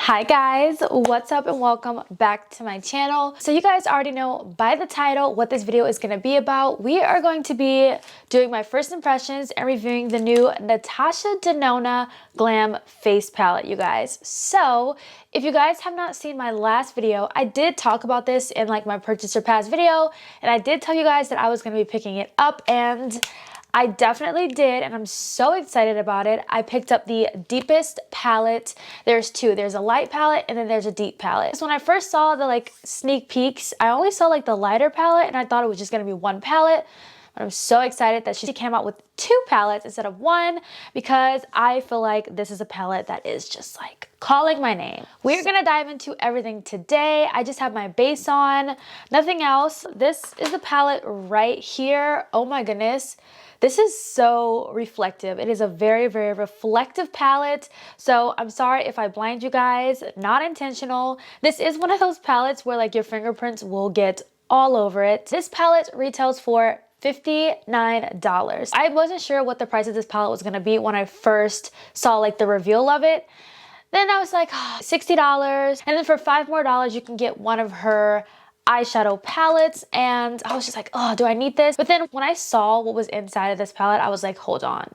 Hi guys, what's up and welcome back to my channel. So you guys already know by the title what this video is going to be about. We are going to be doing my first impressions and reviewing the new Natasha Denona Glam face palette, you guys. So if you guys have not seen my last video, I did talk about this in like my purchase or pass video, and I did tell you guys that I was going to be picking it up, and I definitely did, and I'm so excited about it. I picked up the deepest palette. There's two. There's a light palette and then there's a deep palette. So when I first saw the like sneak peeks, I only saw like the lighter palette and I thought it was just gonna be one palette. But I'm so excited that she came out with two palettes instead of one, because I feel like this is a palette that is just like calling my name. We're gonna dive into everything today. I just have my base on, nothing else. This is the palette right here. Oh my goodness. This is so reflective. It is a very, very reflective palette. So I'm sorry if I blind you guys, not intentional. This is one of those palettes where like your fingerprints will get all over it. This palette retails for $59. I wasn't sure what the price of this palette was gonna be when I first saw like the reveal of it. Then I was like, oh, $60. And then for $5 more, you can get one of her eyeshadow palettes, and I was just like, oh, do I need this? But then when I saw what was inside of this palette, I was like, hold on.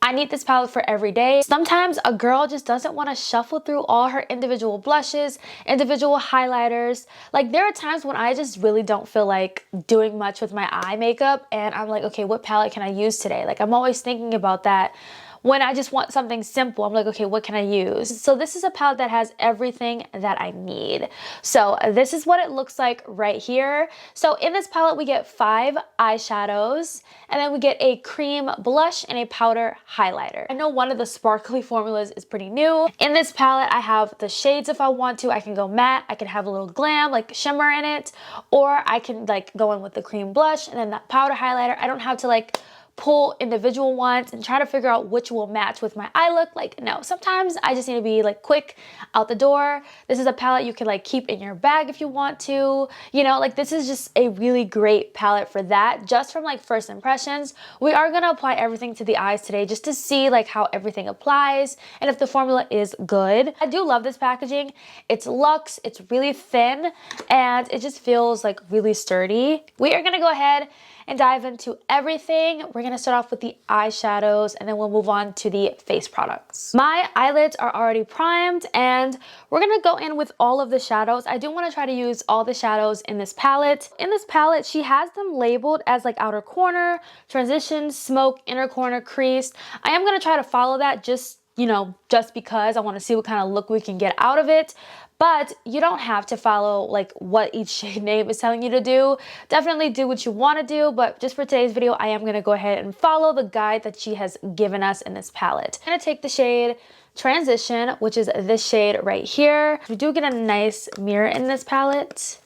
I need this palette for every day. Sometimes a girl just doesn't want to shuffle through all her individual blushes, individual highlighters. Like there are times when I just really don't feel like doing much with my eye makeup, and I'm like, okay, what palette can I use today? Like I'm always thinking about that. When I just want something simple, I'm like, okay, what can I use? So this is a palette that has everything that I need. So this is what it looks like right here. So in this palette, we get 5 eyeshadows, and then we get a cream blush and a powder highlighter. I know one of the sparkly formulas is pretty new. In this palette, I have the shades if I want to. I can go matte, I can have a little glam, like shimmer in it, or I can like go in with the cream blush and then that powder highlighter. I don't have to like pull individual ones and try to figure out which will match with my eye look. Like no, sometimes I just need to be like quick out the door. This is a palette you can like keep in your bag if you want to, you know, like this is just a really great palette for that. Just from like first impressions, we are going to apply everything to the eyes today just to see like how everything applies and if the formula is good. I do love this packaging. It's luxe, it's really thin, and it just feels like really sturdy. We are going to go ahead and dive into everything. We're gonna start off with the eyeshadows and then we'll move on to the face products. My eyelids are already primed and we're gonna go in with all of the shadows. I do wanna try to use all the shadows in this palette. In this palette, she has them labeled as like outer corner, transition, smoke, inner corner, crease. I am gonna try to follow that just, you know, just because I wanna see what kind of look we can get out of it. But you don't have to follow like what each shade name is telling you to do. Definitely do what you want to do, but just for today's video, I am going to go ahead and follow the guide that she has given us in this palette. I'm going to take the shade Transition, which is this shade right here. We do get a nice mirror in this palette.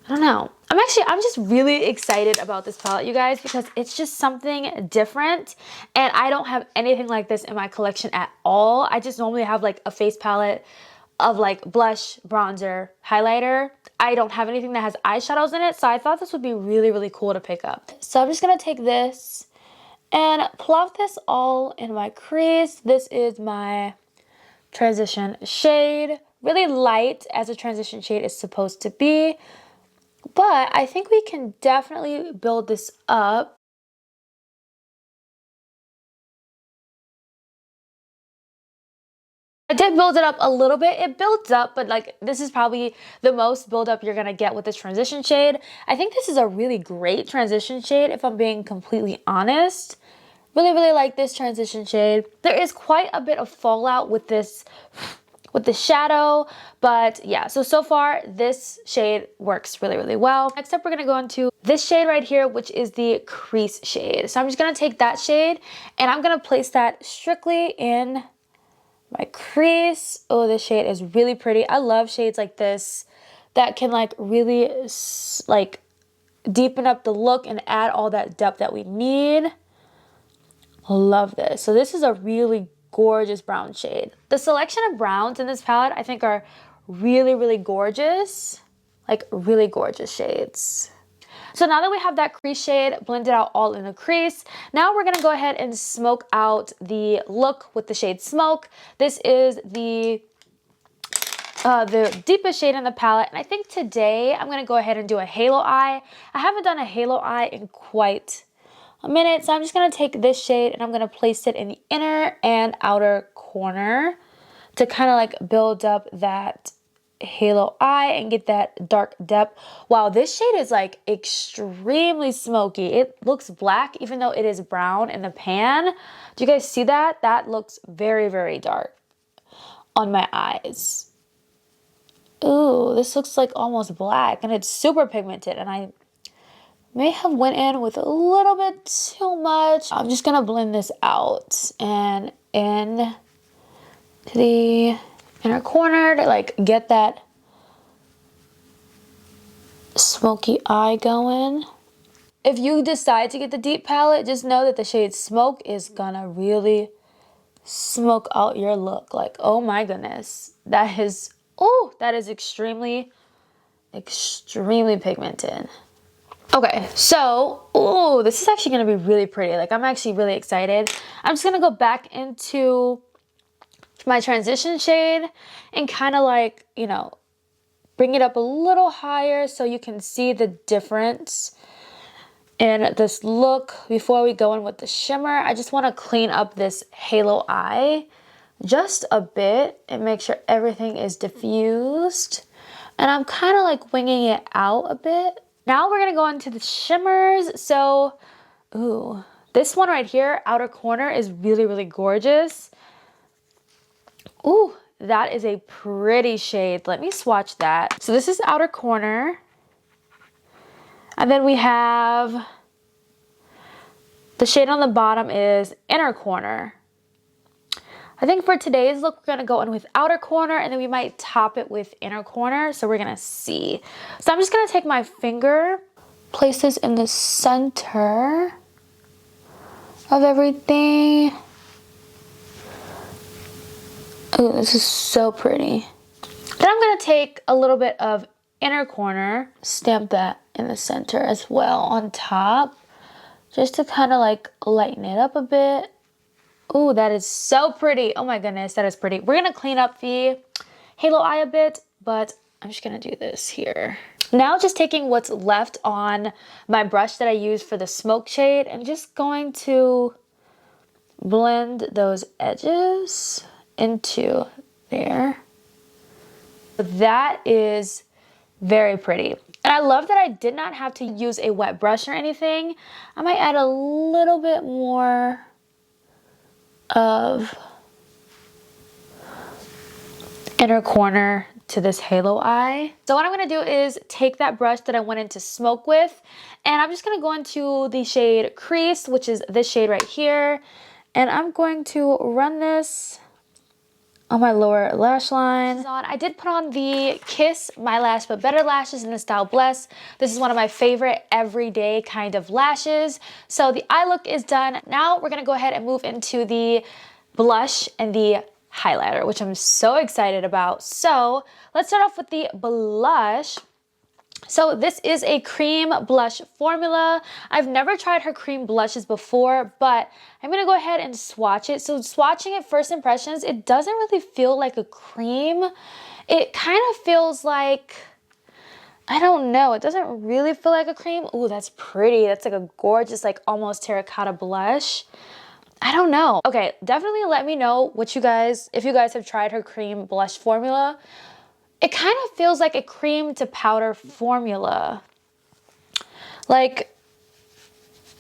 I don't know. I'm just really excited about this palette, you guys, because it's just something different, and I don't have anything like this in my collection at all. I just normally have like a face palette of like blush, bronzer, highlighter. I don't have anything that has eyeshadows in it, so I thought this would be really, really cool to pick up. So I'm just gonna take this and plop this all in my crease. This is my transition shade. Really light, as a transition shade is supposed to be, but I think we can definitely build this up. I did build it up a little bit. It builds up, but like this is probably the most build up you're gonna get with this transition shade. I think this is a really great transition shade, if I'm being completely honest. Really, really like this transition shade. There is quite a bit of fallout with this, with the shadow, but yeah, so far this shade works really, really well. Next up, we're gonna go into this shade right here, which is the crease shade. So I'm just gonna take that shade and I'm gonna place that strictly in my crease. Oh, this shade is really pretty. I love shades like this that can like really like deepen up the look and add all that depth that we need. Love this. So this is a really gorgeous brown shade. The selection of browns in this palette I think are really, really gorgeous. Like really gorgeous shades. So now that we have that crease shade blended out all in the crease, now we're gonna go ahead and smoke out the look with the shade Smoke. This is the the deepest shade in the palette. And I think today I'm going to go ahead and do a halo eye. I haven't done a halo eye in quite a minute. So I'm just going to take this shade and I'm going to place it in the inner and outer corner to kind of like build up that halo eye and get that dark depth. Wow, this shade is like extremely smoky. It looks black even though it is brown in the pan. Do you guys see that? That looks very, very dark on my eyes. Ooh, this looks like almost black and it's super pigmented, and I may have went in with a little bit too much. I'm just gonna blend this out and in to the inner corner to like get that smoky eye going. If you decide to get the deep palette, just know that the shade Smoke is gonna really smoke out your look. Like, oh my goodness, that is, oh, that is extremely, extremely pigmented. Okay, so, oh, this is actually gonna be really pretty. Like, I'm actually really excited. I'm just gonna go back into my transition shade and kind of like, you know, bring it up a little higher so you can see the difference in this look. Before we go in with the shimmer, I just want to clean up this halo eye just a bit and make sure everything is diffused. And I'm kind of like winging it out a bit. Now we're going to go into the shimmers. So, ooh, this one right here, outer corner, is really, really gorgeous. Ooh, that is a pretty shade. Let me swatch that. So this is outer corner. And then we have the shade on the bottom is inner corner. I think for today's look, we're gonna go in with outer corner and then we might top it with inner corner. So we're gonna see. So I'm just gonna take my finger, place this in the center of everything. Oh, this is so pretty. Then I'm gonna take a little bit of inner corner, stamp that in the center as well on top, just to kind of like lighten it up a bit. Oh, that is so pretty. Oh my goodness, that is pretty. We're gonna clean up the halo eye a bit, but I'm just gonna do this here. Now just taking what's left on my brush that I used for the smoke shade and just going to blend those edges into there. That is very pretty. And I love that I did not have to use a wet brush or anything. I might add a little bit more of inner corner to this halo eye. So what I'm gonna do is take that brush that I went into smoke with, and I'm just gonna go into the shade Crease, which is this shade right here. And I'm going to run this on my lower lash line. I did put on the Kiss My Lash But Better lashes in the style Bless. This is one of my favorite everyday kind of lashes. So the eye look is done. Now we're gonna go ahead and move into the blush and the highlighter, which I'm so excited about. So let's start off with the blush. So this is a cream blush formula. I've never tried her cream blushes before, but I'm gonna go ahead and swatch it. So swatching it, first impressions, it doesn't really feel like a cream. It kind of feels like, I don't know, it doesn't really feel like a cream. Ooh, that's pretty. That's like a gorgeous, like almost terracotta blush. I don't know. Okay, definitely let me know what you guys, if you guys have tried her cream blush formula. It kind of feels like a cream to powder formula. Like,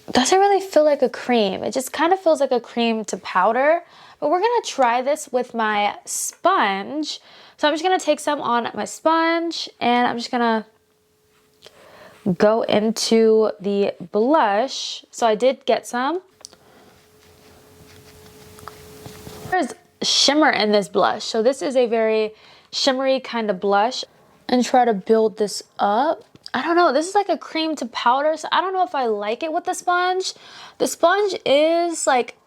doesn't really feel like a cream. It just kind of feels like a cream to powder. But we're gonna try this with my sponge. So I'm just gonna take some on my sponge and I'm just gonna go into the blush. So I did get some. There's shimmer in this blush. So this is a very shimmery kind of blush, and try to build this up. I don't know, this is like a cream to powder, so I don't know if I like it with the sponge. The sponge is like,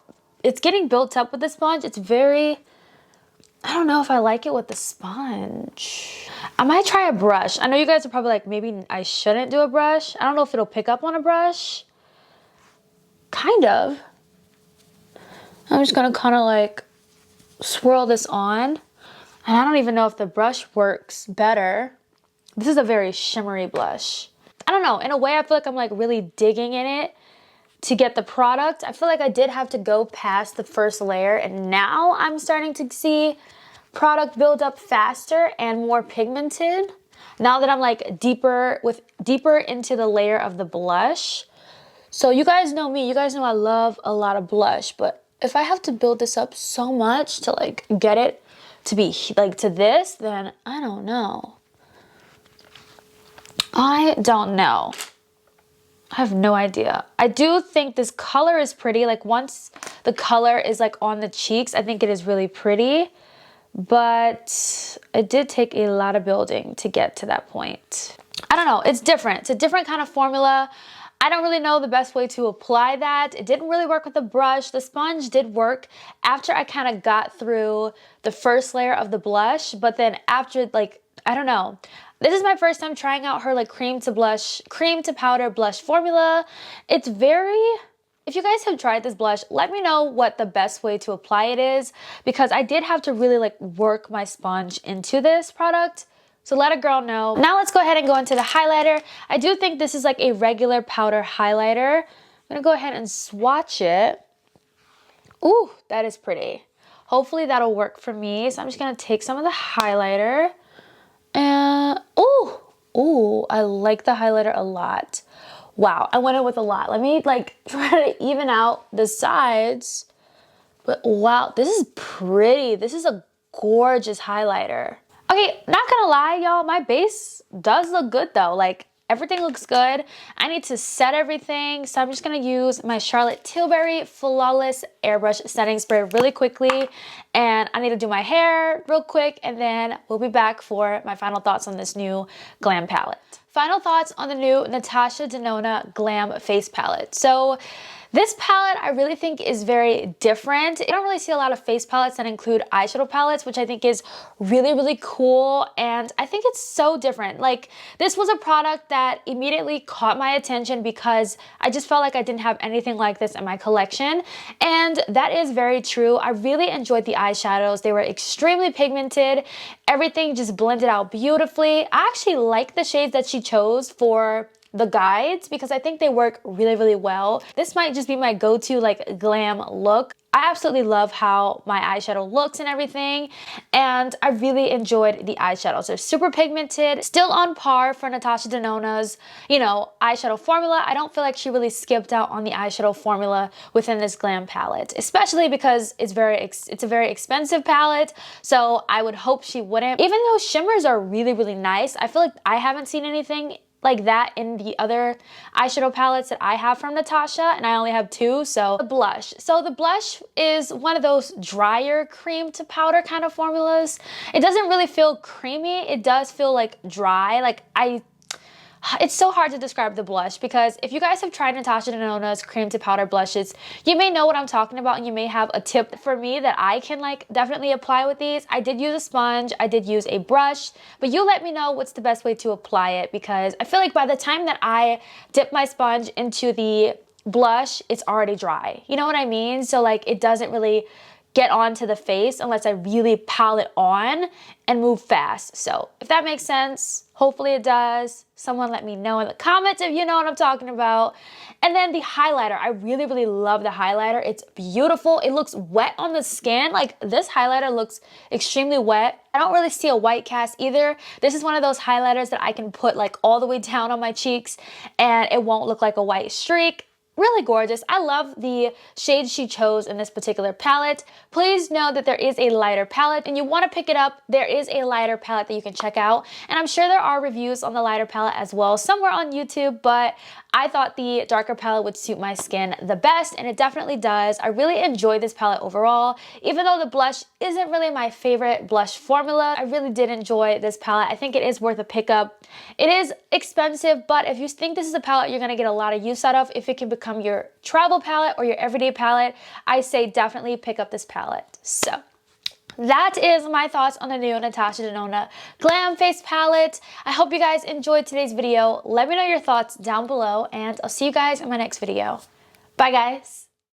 it's getting built up with the sponge. It's very, I don't know if I like it with the sponge. I might try a brush. I know you guys are probably like, maybe I shouldn't do a brush. I don't know if it'll pick up on a brush. Kind of. I'm just gonna kind of like swirl this on. And I don't even know if the brush works better. This is a very shimmery blush. I don't know, in a way I feel like I'm like really digging in it to get the product. I feel like I did have to go past the first layer, and now I'm starting to see product build up faster and more pigmented. Now that I'm like deeper into the layer of the blush. So you guys know me, you guys know I love a lot of blush, but if I have to build this up so much to like get it to be like to this, then I don't know. I don't know. I have no idea. I do think this color is pretty. Like once the color is like on the cheeks, I think it is really pretty. But it did take a lot of building to get to that point. I don't know. It's different. It's a different kind of formula. I don't really know the best way to apply that. It didn't really work with the brush. The sponge did work after I kind of got through the first layer of the blush. But then after, like, I don't know. This is my first time trying out her like cream to powder blush formula. It's very, if you guys have tried this blush, let me know what the best way to apply it is, because I did have to really like work my sponge into this product. So let a girl know. Now let's go ahead and go into the highlighter. I do think this is like a regular powder highlighter. I'm gonna go ahead and swatch it. Ooh, that is pretty. Hopefully that'll work for me. So I'm just gonna take some of the highlighter. And ooh, I like the highlighter a lot. Wow, I went in with a lot. Let me like try to even out the sides. But wow, this is pretty. This is a gorgeous highlighter. Okay, not gonna lie, y'all, my base does look good though. Like everything looks good. I need to set everything, so I'm just gonna use my Charlotte Tilbury Flawless Airbrush Setting Spray really quickly. And I need to do my hair real quick, and then we'll be back for my final thoughts on this new Glam palette. Final thoughts on the new Natasha Denona Glam Face Palette. So this palette I really think is very different. I don't really see a lot of face palettes that include eyeshadow palettes, which I think is really, really cool. And I think it's so different. Like this was a product that immediately caught my attention because I just felt like I didn't have anything like this in my collection. And that is very true. I really enjoyed the eyeshadows. They were extremely pigmented. Everything just blended out beautifully. I actually like the shades that she chose for the guides because I think they work really, really well. This might just be my go-to like glam look. I absolutely love how my eyeshadow looks and everything, and I really enjoyed the eyeshadows. They're super pigmented, still on par for Natasha Denona's, you know, eyeshadow formula. I don't feel like she really skipped out on the eyeshadow formula within this Glam palette, especially because it's a very expensive palette, so I would hope she wouldn't. Even though shimmers are really, really nice, I feel like I haven't seen anything like that in the other eyeshadow palettes that I have from Natasha, and I only have two. So the blush. So the blush is one of those drier cream to powder kind of formulas. It doesn't really feel creamy. It does feel like dry. Like it's so hard to describe the blush because if you guys have tried Natasha Denona's cream to powder blushes, you may know what I'm talking about and you may have a tip for me that I can like definitely apply with these. I did use a sponge, I did use a brush, but you let me know what's the best way to apply it because I feel like by the time that I dip my sponge into the blush, it's already dry. You know what I mean? So like it doesn't really get onto the face unless I really pile it on and move fast. So if that makes sense, hopefully it does. Someone let me know in the comments if you know what I'm talking about. And then the highlighter, I really, really love the highlighter. It's beautiful. It looks wet on the skin. Like this highlighter looks extremely wet. I don't really see a white cast either. This is one of those highlighters that I can put like all the way down on my cheeks and it won't look like a white streak. Really gorgeous. I love the shades she chose in this particular palette. Please know that there is a lighter palette and you want to pick it up. There is a lighter palette that you can check out. And I'm sure there are reviews on the lighter palette as well somewhere on YouTube, but I thought the darker palette would suit my skin the best, and it definitely does. I really enjoy this palette overall. Even though the blush isn't really my favorite blush formula, I really did enjoy this palette. I think it is worth a pickup. It is expensive, but if you think this is a palette you're gonna get a lot of use out of, if it can become your travel palette or your everyday palette, I say definitely pick up this palette. So that is my thoughts on the new Natasha Denona Glam Face Palette. I hope you guys enjoyed today's video. Let me know your thoughts down below, and I'll see you guys in my next video. Bye, guys.